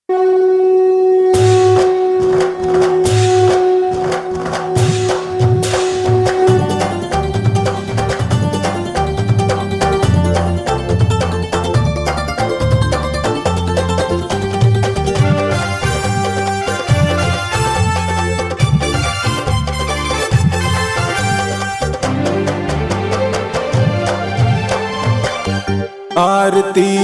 आरती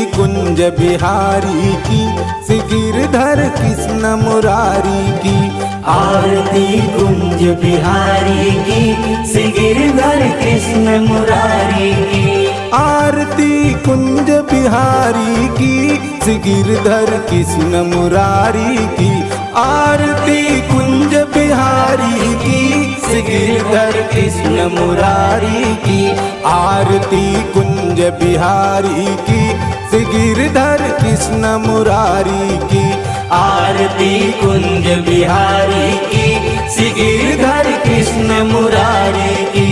कुंज बिहारी की, श्री गिरधर कृष्ण मुरारी की। आरती कुंज बिहारी की, श्री गिरधर कृष्ण मुरारी की। आरती कुंज बिहारी की, श्री गिरधर कृष्ण मुरारी की। आरती कुंज बिहारी की, श्री गिरधर कृष्ण मुरारी की। आरती कुंज बिहारी की, श्री गिरधर कृष्ण मुरारी की। आरती कुंज बिहारी की, श्री गिरधर कृष्ण मुरारी की।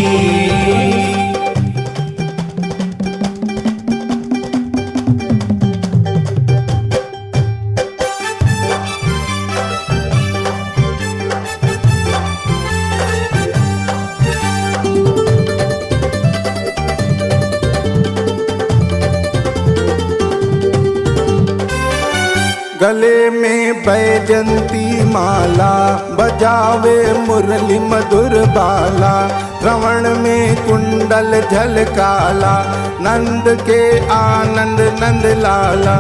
गले में बैजंती माला, बजावे मुरली मधुर बाला। श्रवण में कुंडल झलकाला, नंद के आनंद नंद लाला।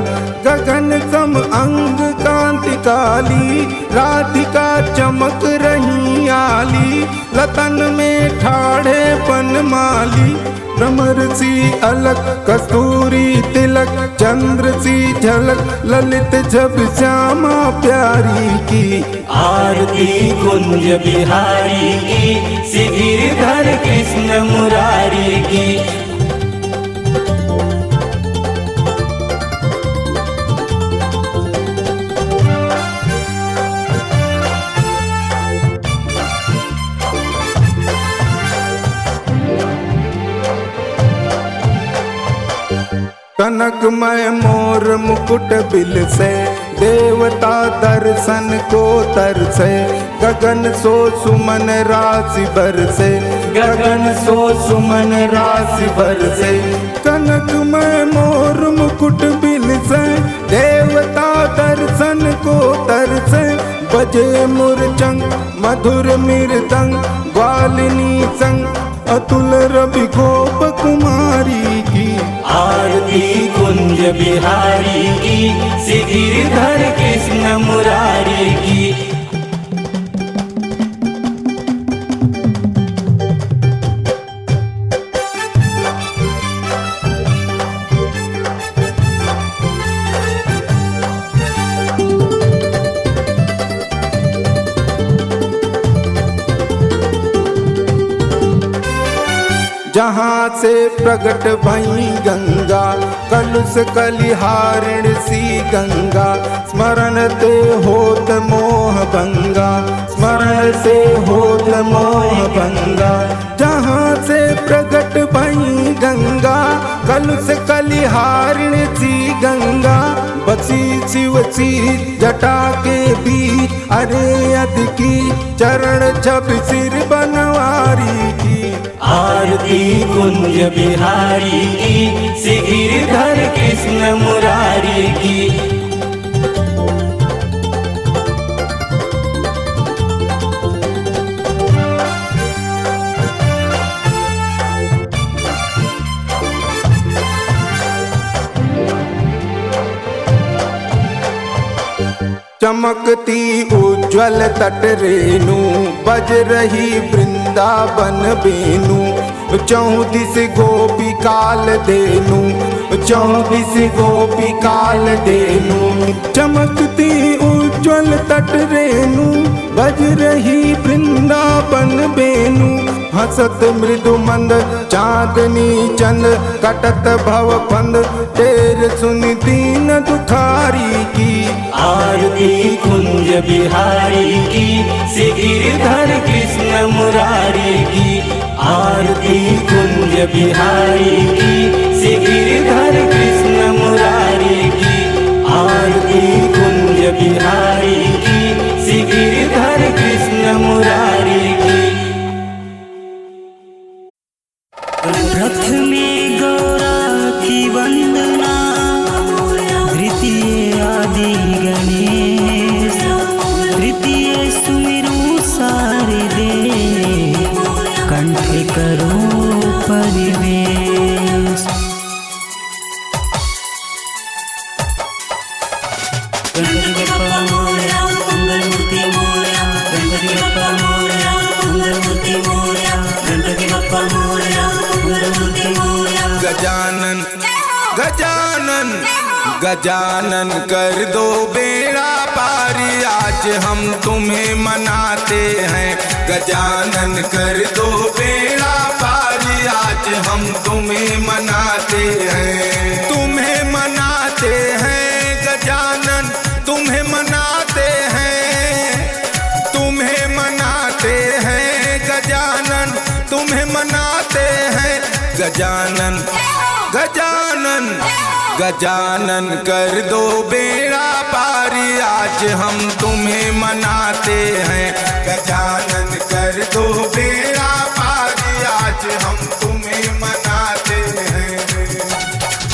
गगन सम अंग कांति काली, राधिका चमक रही आली। लतन में ठाड़े बनमाली, भ्रमर सी अलग कस्तूरी तिलक। चंद्र सी झलक ललित जब श्यामा प्यारी की। आरती कुंज बिहारी की, श्री गिरधर कृष्ण मुरारी की। कनकमय मोर मुकुट बिल से, देवता दर्शन को तरसे। गगन सो सुमन राशि बरसे, गगन सो सुमन राशि बरसे। कनकमय मोर मुकुट बिल से, देवता दर्शन को तरसे। बजे मुरचंग मधुर मृदंग, ग्वालिनी संग अतुल रवि गोप कुमारी की। आरती कुंज बिहारी की, श्री गिरधर कृष्ण मुरारी की। जहाँ से प्रकट भई गंगा, कलुष कलिहारिण सी गंगा। स्मरण ते होत मोह भंगा, स्मरण से होत मोह भंगा। जहाँ से प्रकट भई गंगा, कलुष कलिहारिण सी गंगा। बसी शिव सी जटा के बीच, अरे अदकी चरण छब सिर बनवारी की। आरती कुंज बिहारी की, श्री गिरधर कृष्ण मुरारी की। चमकती उज्ज्वल तट रेणु, बज रही वृंदावन बेनु। 34 गोपी काल देनु, 34 गोपी काल देनु। चमकती उज्ज्वल तट रेणु, बज रही वृंदावन बेनु। हसत मृदु मंद चांदनी चंद, कटत भव फंद तेर सुन दीन दुखारी की। आरती कुंज बिहारी की, श्री गिरधर कृष्ण मुरारी की। आरती कुंज बिहारी की, श्री गिरधर कृष्ण मुरारी की। आरती कुंज बिहारी की, श्री गिरधर कृष्ण मुरारी की। रथ में गौरा की वंदना, द्वितीय आदि गणेश, तृतीय सुमिरु सारे दे, कंठ करो परिवेश। गणपति बप्पा मोरया, मंगलमूर्ति मोरया, गणपति बप्पा मोरया, मंगलमूर्ति मोरया, गणपति बप्पा मोरया, मंगलमूर्ति मोरया। गजानन गजानन गजानन कर दो बेड़ा पारी, आज हम तुम्हें मनाते हैं। गजानन कर दो बेड़ा पारी, आज हम तुम्हें मनाते हैं। तुम्हें मनाते हैं गजानन, तुम्हें मनाते हैं, तुम्हें मनाते हैं गजानन, तुम्हें मनाते हैं। गजानन गजानन गजानन कर दो बेड़ा पारी, आज हम तुम्हें मनाते हैं। गजानन कर दो बेड़ा पारी, आज हम तुम्हें मनाते हैं।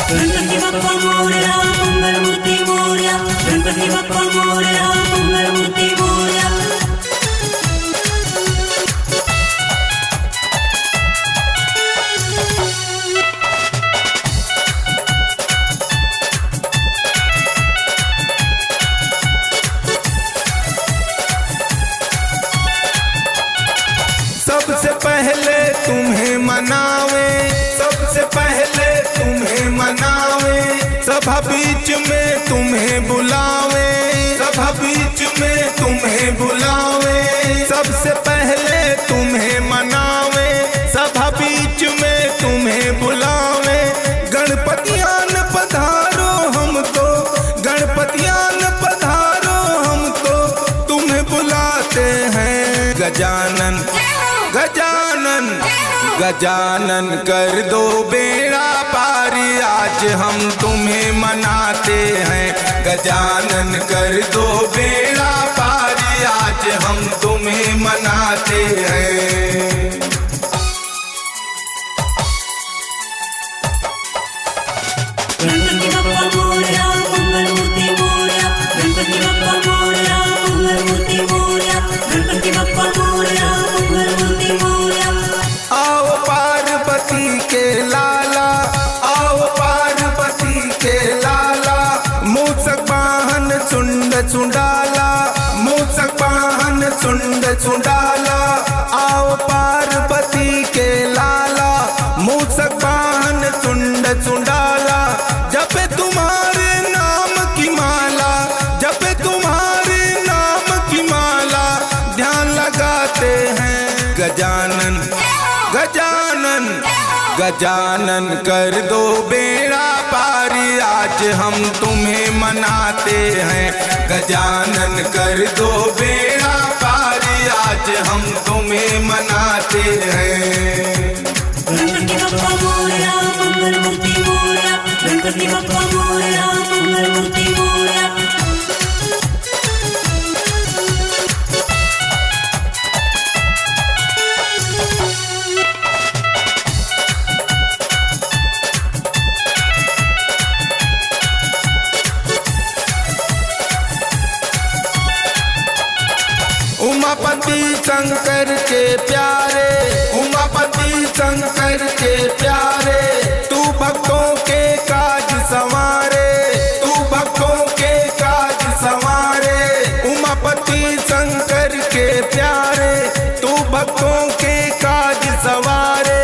गणपति बप्पा मोरया, मंगलमूर्ति मोरया, गणपति बप्पा मोरया, मंगलमूर्ति मोरया। सबसे पहले तुम्हें मनावे, सबसे पहले तुम्हें मनावे, सभा बीच में तुम्हें बुलावे, सभा बीच में तुम्हें बुलावे। सबसे पहले तुम्हें मनावे, सभा बीच में तुम्हें बुलावे। गणपतियान पधारो हम तो, गणपतियान पधारो हम तो, तुम्हें बुलाते हैं। गजानन गजानन गजानन कर दो बेड़ा पारी, आज हम तुम्हें मनाते हैं। गजानन कर दो बेड़ा पारी, आज हम तुम्हें मनाते हैं। गणपति बप्पा मोरया, मंगलमूर्ति मोरया, गणपति बप्पा मोरया, मंगलमूर्ति मोरया, गणपति बप्पा मोरया, मंगलमूर्ति मोरया। आओ पार्वती के लाला, आओ पार्वती के लाला, मूषक वाहन सुंड सुंडाला, मूषक वाहन सुंड सुंडाला। आओ पार्वती के लाला, मूषक वाहन सुंड सुंडाला। जपे तुम्हारे नाम की माला, जपे तुम्हारे नाम की माला, ध्यान लगाते हैं। गजानन गजानन गजानन कर दो बेड़ा पारी, आज हम तुम्हें मनाते हैं। गजानन कर दो बेड़ा पारी, आज हम तुम्हें मनाते हैं। गणपति बप्पा मोरया, मंगलमूर्ति मोरया, गणपति बप्पा मोरया, मंगलमूर्ति मोरया। उमापति शंकर के प्यारे, उमापति शंकर के प्यारे, तू भक्तों के काज संवारे, तू भक्तों के काज संवारे। उमापति शंकर के प्यारे, तू भक्तों के काज संवारे।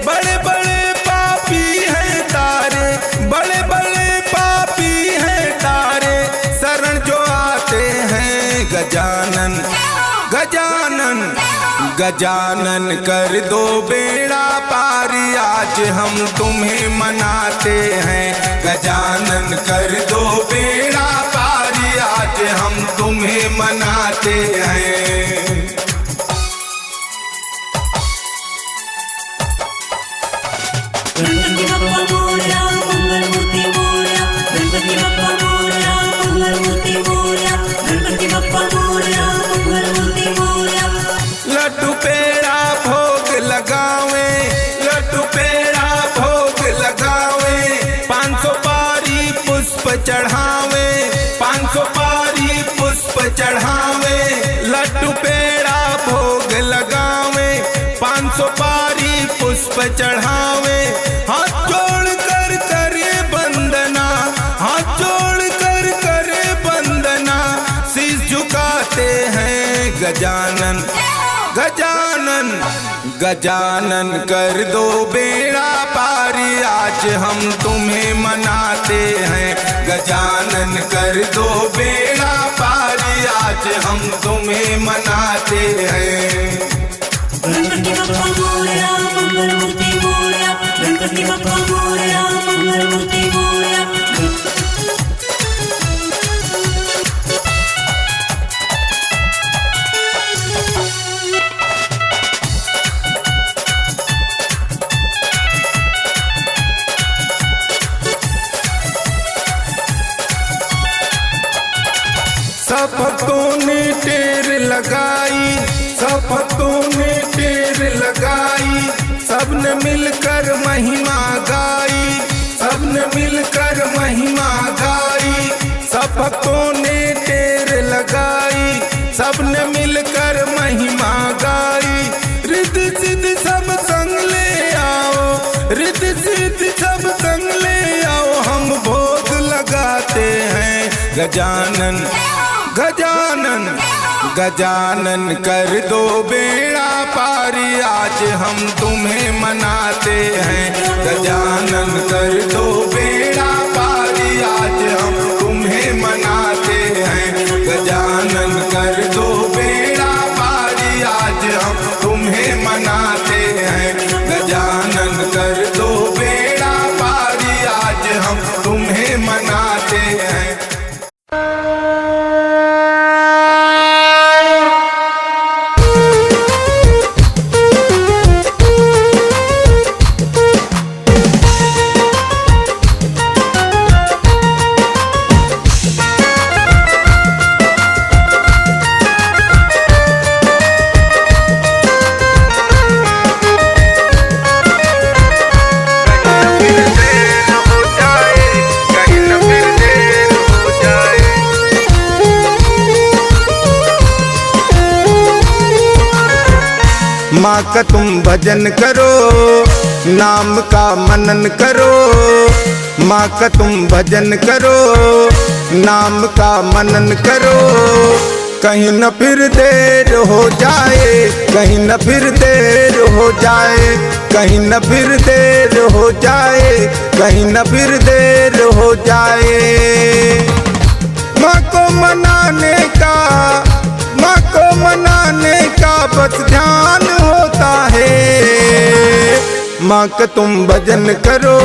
बड़े बड़े पापी हैं तारे, बड़े बड़े पापी हैं तारे, शरण जो आते हैं। गजानन गजानन गजानन कर दो बेड़ा पारी, आज हम तुम्हें मनाते हैं। गजानन कर दो बेड़ा पारी, आज हम तुम्हें मनाते हैं। गणपति बप्पा मोरया, मंगलमूर्ति मोरया, गणपति बप्पा मोरया, मंगलमूर्ति मोरया। चढ़ावे, 500 पारी पुष्प चढ़ावे, लड्डू पेड़ा भोग लगावे, 500 पारी पुष्प चढ़ावे। हाथ जोड़ कर करे वंदना, हाथ जोड़ कर करे वंदना, शीश झुकाते हैं गजानन। गजानन गजानन कर दो बेड़ा पारी, आज हम तुम्हें मनाते हैं। गजानन कर दो बेड़ा पारी, आज हम तुम्हें मनाते हैं। गणपति बप्पा मोरया, मंगल मूर्ति मोरया, गणपति बप्पा मोरया, मंगल मूर्ति मोरया। सब भक्तों ने टेर लगाई, सब भक्तों ने टेर लगाई, सबने मिलकर महिमा गाई, सबने मिलकर महिमा गाई। सब भक्तों ने टेर लगाई, सबने मिलकर महिमा गाई। रिद्धि सिद्धि सब संग ले आओ, रिद्धि सिद्धि सब संग ले आओ, हम भोग लगाते हैं। गजानन गजानन गजानन कर दो बेड़ा पारी, आज हम तुम्हें मनाते हैं। गजानन कर दो बेड़ा पारी, आज हम तुम्हें मनाते हैं। गजानन कर दो बेड़ा पारी, आज हम तुम्हें मनाते हैं। गजानन कर दो बेड़ा पारी, आज हम तुम्हें मनाते हैं। माँ का तुम भजन करो, नाम का मनन करो। माँ का तुम भजन करो, नाम का मनन करो। कहीं न फिर देर हो जाए, कहीं न फिर देर हो जाए, कहीं न फिर देर हो जाए, कहीं न फिर देर हो जाए। माँ को मनाने का, माँ को मनाने का बस ध्यान होता है। माँ का तुम भजन करो,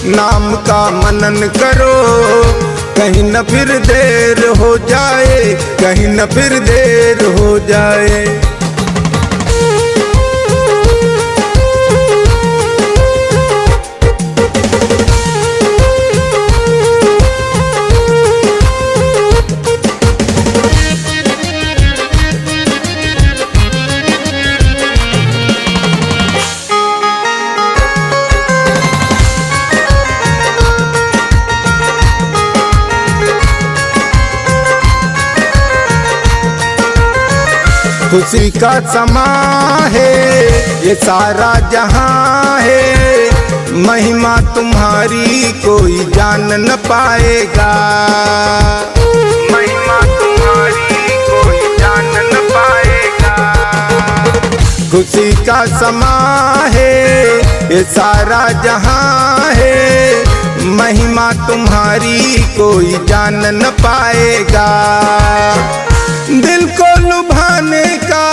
नाम का मनन करो। कहीं न फिर देर हो जाए, कहीं न फिर देर हो जाए। खुशी का समा है ये सारा जहां है, महिमा तुम्हारी कोई जान न पाएगा। महिमा तुम्हारी कोई जान न पाएगा। खुशी का समा है ये सारा जहां है, महिमा तुम्हारी कोई जान न पाएगा। दिल को लुभाने का,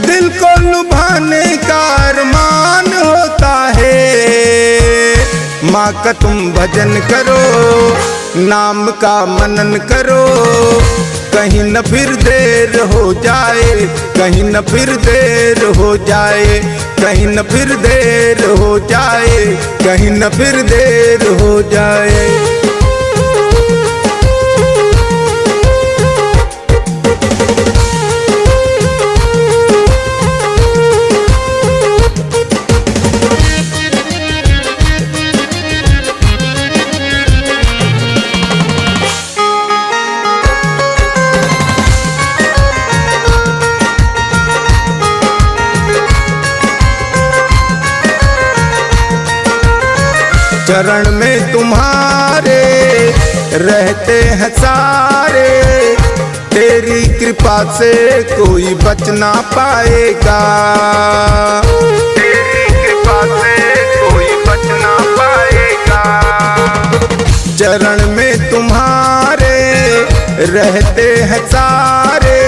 दिल को लुभाने का अरमान होता है। माँ का तुम भजन करो, नाम का मनन करो। कहीं न फिर देर हो जाए, कहीं न फिर देर हो जाए, कहीं न फिर देर हो जाए, कहीं न फिर देर हो जाए। शरण में तुम्हारे रहते हैं सारे, तेरी कृपा से कोई बच ना पाएगा, तेरी कृपा से कोई बच ना पाएगा। चरण में तुम्हारे रहते हैं सारे,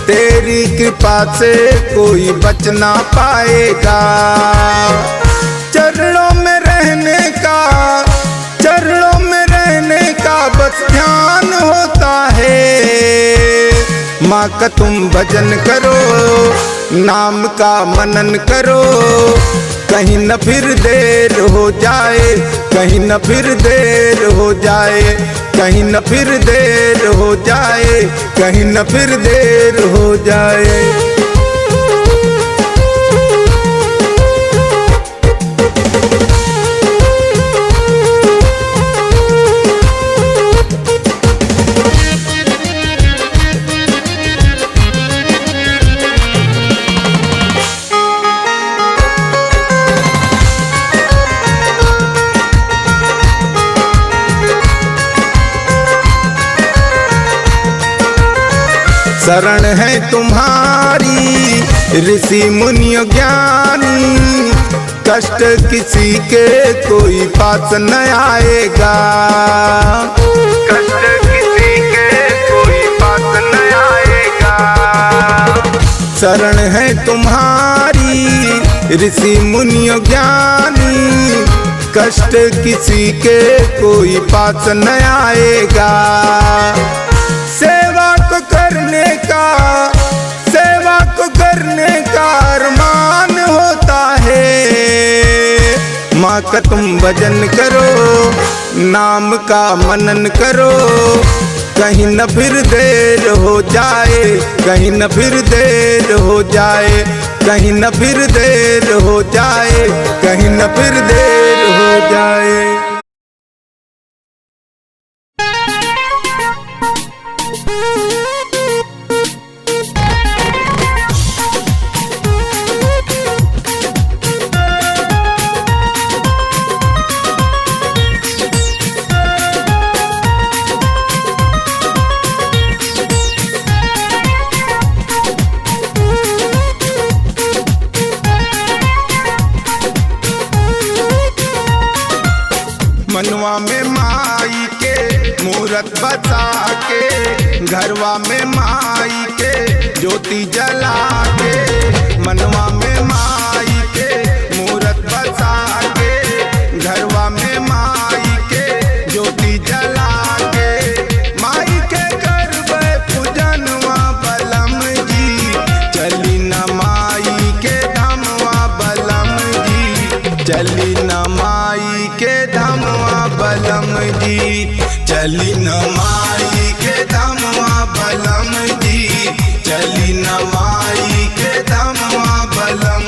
तेरी कृपा से कोई बच ना पाएगा। चरणों में रहने का, चरणों में रहने का बस ध्यान होता है। माँ का तुम भजन करो, नाम का मनन करो, कहीं न फिर देर हो जाए, कहीं न फिर देर हो जाए, कहीं न फिर देर हो जाए, कहीं न फिर देर हो जाए। शरण है तुम्हारी ऋषि मुनि ज्ञानी, कष्ट किसी के कोई पास न आएगा, कष्ट किसी के कोई पास न आएगा। शरण है तुम्हारी ऋषि मुनि ज्ञानी, कष्ट किसी के कोई पास न आएगा। सेवा को करने का, सेवा को करने का अरमान होता है। माँ का तुम भजन करो, नाम का मनन करो, कहीं न फिर देर हो जाए, कहीं न फिर देर हो जाए, कहीं न फिर देर हो जाए, कहीं न फिर देर हो जाए। मनवा में माई के मूरत बसा के, घरवा में माई के ज्योति जला के, मनवा में माई के मूरत बसा के, घरवा में माई के ज्योति जला के। माई के करबे पूजनवा बलम जी, चली न माई के धामवा बलम जी, चली न माई के धामवा बलम जी, चली न माई के धामवा बलम जी, चली न माई के धामवा बलम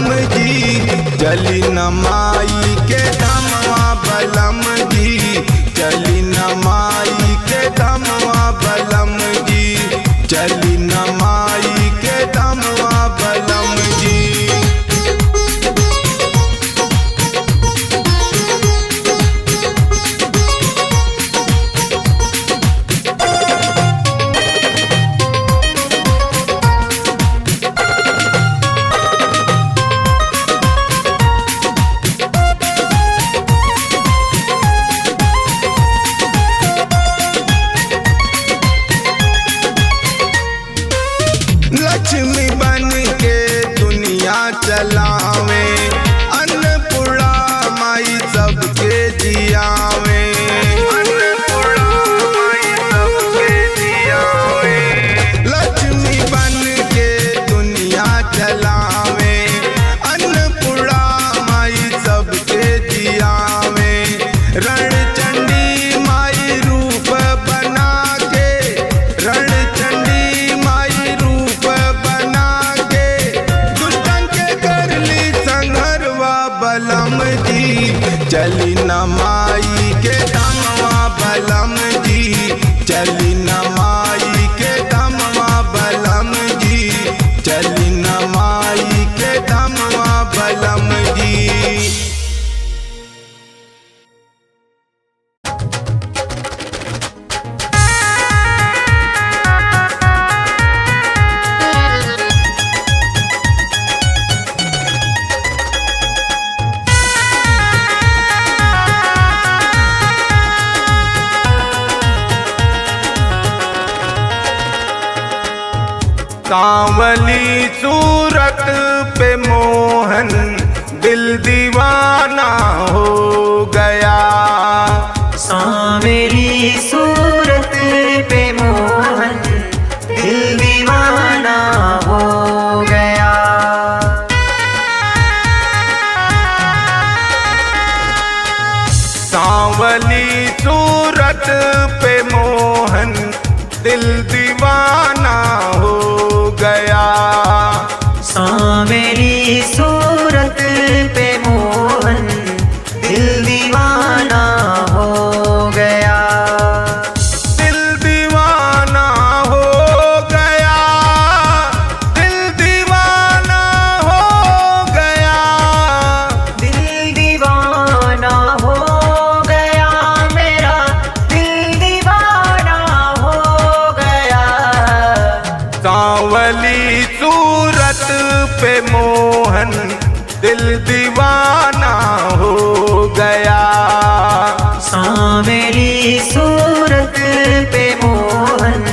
बलम जी, चली न माई के धमवा बलम जी, चली न माई के धमवा बलम जी, चली न माई के धमवा बलम जी। लक्ष्मी बन के दुनिया चलावे, अन्नपूर्णा माई सबके जियावे, अन्नपूर्णा माई सबके जियावे। लक्ष्मी बन के दुनिया चलावे, अन्नपूर्णा माई सबके जियावे। रणचंडी माई रूप बना के, रणचंडी माई रूप बना के, दुष्टन के करली संघरवा बलम जी, चली न माई के धमवा बलम जी, चली न माई के धमवा बलम जी, चली न माई के धमवा बलम जी। सांवली सूरत पे मोहन दिल दीवाना हो गया, सांवली सूरत पे मोहन दिल दीवाना हो गया। सांवली सूरत पे मोहन दिल दीवाना हो गया, सांवली सूरत पे मोहन दिल दीवाना हो गया। दिल दीवाना हो गया, दिल दीवाना हो गया, दिल दीवाना हो गया, मेरा दिल दीवाना हो गया। सांवली सूरत पे मोहन दिल दीवाना हो गया, सांवली सूरत पे मोहन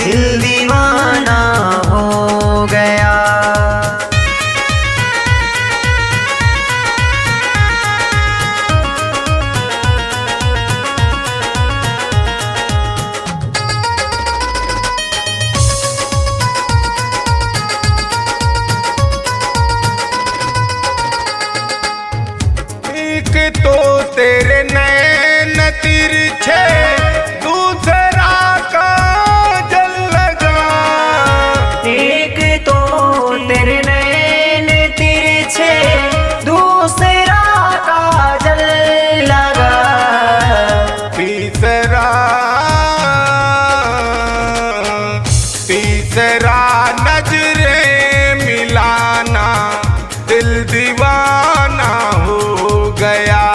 दिल दीवाना हो गया। एक तो तेरे नैन तिरछे, दूसरा काजल लगा, एक तो तेरे नैन तिरछे, दूसरा काजल लगा, तीसरा तीसरा नजरें मिलाना दिल दीवाना हो गया।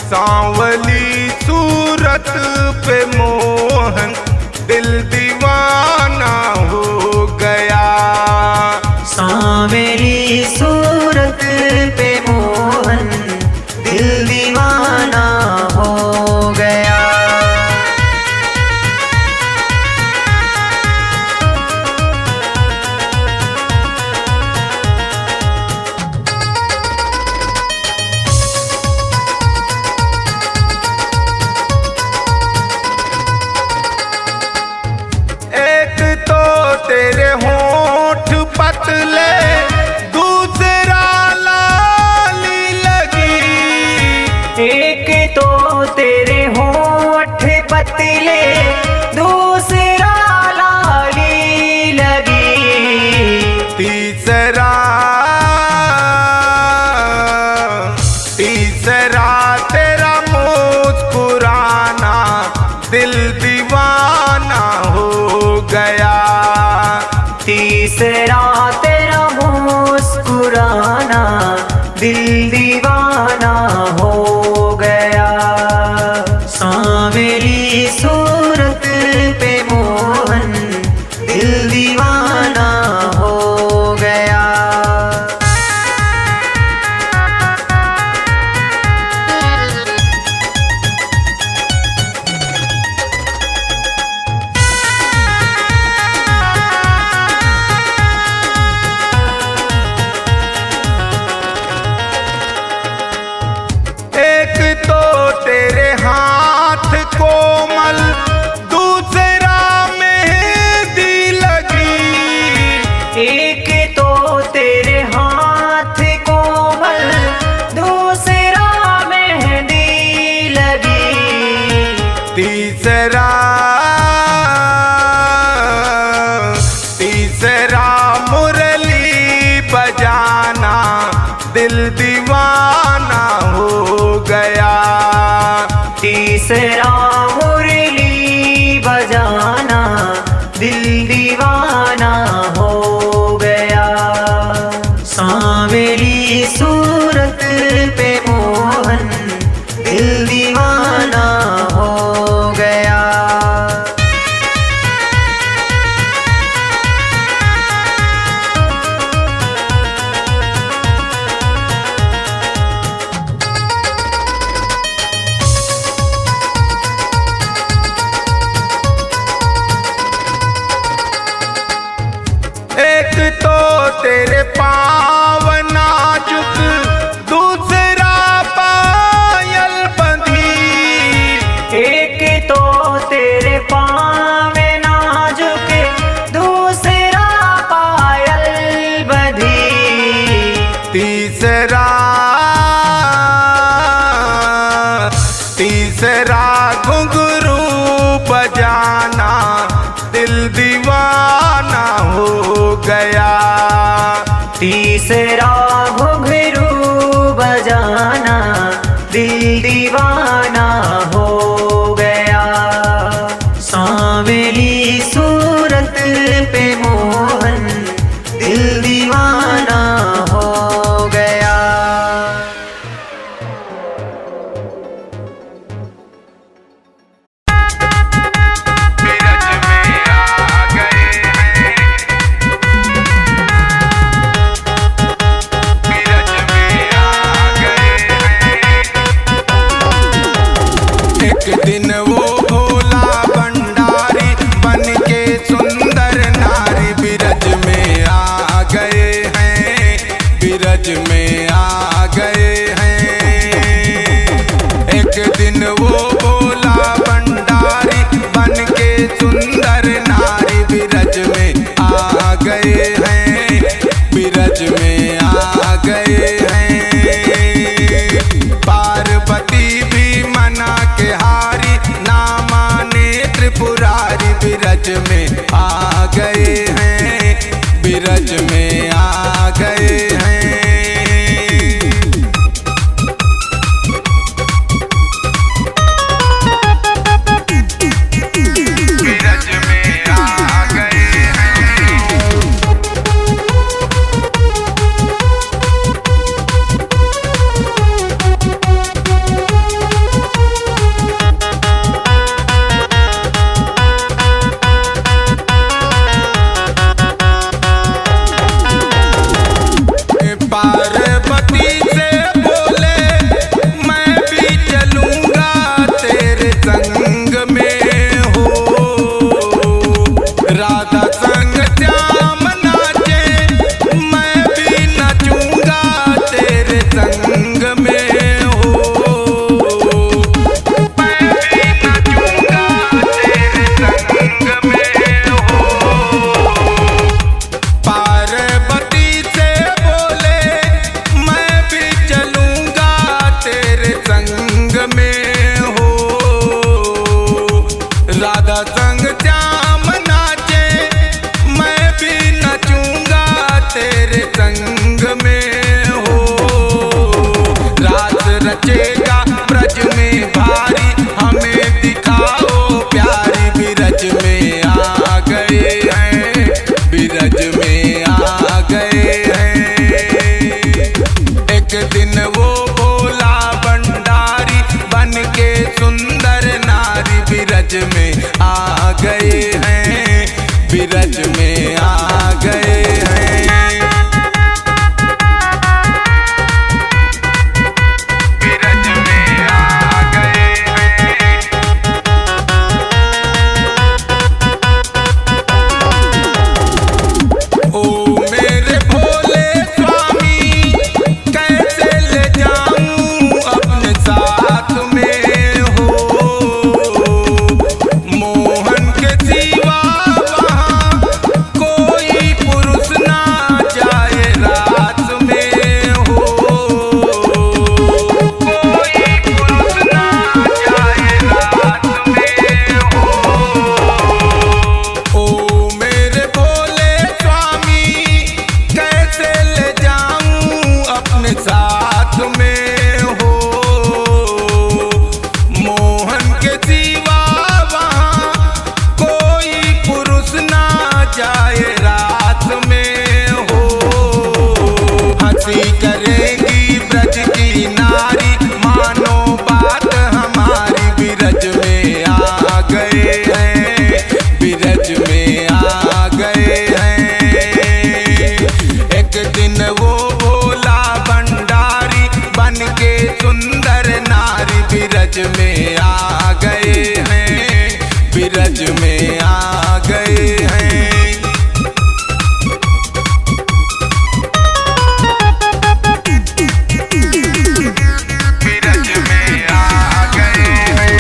सांवली सूरत पे मोहन दिल दीवाना हो गया, सांवली सूरत पे मोहन दिल दीवाना हो गया। एक तो तेरे होठ पतले, दूसरा लाली लगी, एक तो तेरे होठ पतले, दूसरा लाली लगी, तीसरा दिल दीवाना हो गया। सांवली सूरत पे मोहन दिल दीवाना हो गया। एक तो तेरे हाथ कोमल, दूसरा मेहंदी लगी। एक तो तेरे हाथ कोमल, दूसरा मेहंदी लगी। तीसरा मुरली बजाना दिल दीवाना हो गया। तीसरा मुरली बजाना दिल दीवाना हो गया। सांवली सूरत पे मोहन दिल दीवाना हो गया। एक तो तेरे पाँव नाजुक, दूसरा पायल बंधी। एक तो तेरे पाँव नाजुक, दूसरा पायल बंधी। तीसरा घुंघरू बजाना दिल दीवाना हो गया। तीसरा घुंघरू बजाना दिल दीवाना हो गया। सांवली सूरत पे मोहन दिल दीवाना हो गया। एक दिन वो भोला भंडारी बन के सुंदर नारी बिरज में आ गए हैं, बिरज में आ गए हैं। एक दिन वो भोला भंडारी बन के सुंदर नारी बिरज में आ गए हैं, बिरज में आ गए हैं। पार्वती भी मना के हारी, ना माने त्रिपुरारी बिरज में आ गए हैं, बिरज में आ गए हैं। बिरज में आ गए हैं। बिरज में आ गए हैं, बिरज में आ गए हैं। बिरज में आ गए हैं।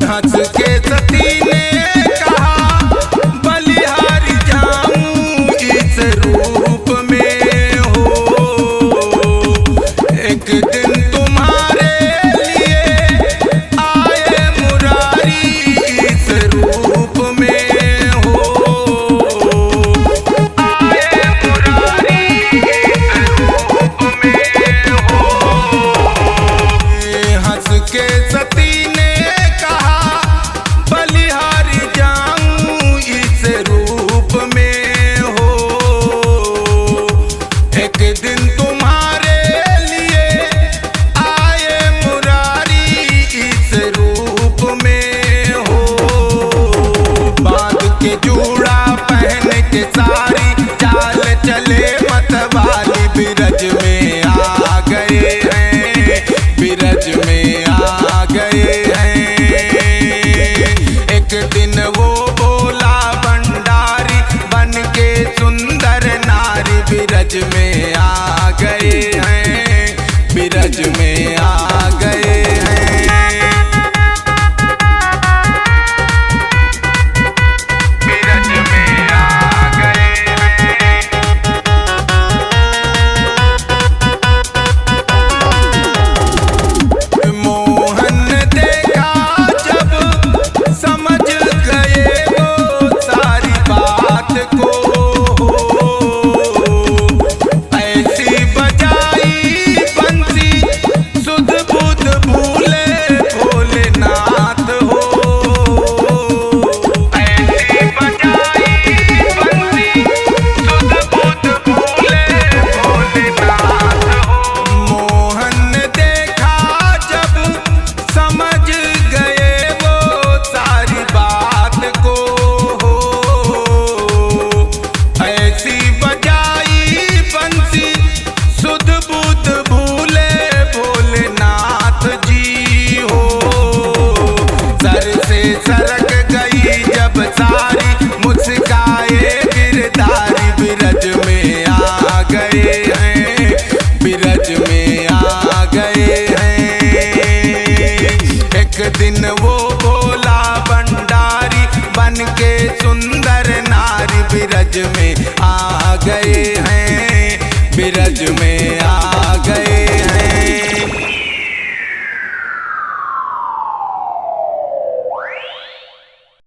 हंस के सती ने कहा बलिहारी जाऊं इस रूप में हो, एक दिन तुम्हारे लिए आए मुरारी इस रूप में हो, आए मुरारी इस रूप में हो। हंस के सती ने बलिहारी जाऊं इस रूप में हो, एक दिन तुम्हारे लिए आए मुरारी इस रूप में हो। बांध के जूड़ा पहन के सारी चाल चले मतवाली बिरज में आ गए हैं, बिरज में आ गए हैं। एक दिन वो बोला भंडारी बन के सुंदर नारी बिरज में आ गए हैं, बिरज में आ गए हैं। बिरज में आ गए हैं। मोहन देखा जब समझ गए वो सारी बात को, ऐसी बजाई बंसी सुध बुध भूले भोलेनाथ हो, ऐसी बजाई बंसी सुध बुध भूले भोलेनाथ हो। मोहन देखा जब समझ गए वो सारी बात को, ऐसी बजाई बंसी सुध बुध भूले भोलेनाथ जी हो। सर से सरक गई जब सारी मुस्काए गिरधारी बिरज में आ गए हैं, बिरज में आ गए हैं। एक दिन वो भोला भंडारी बन के सुंदर नारी बिरज में आ गए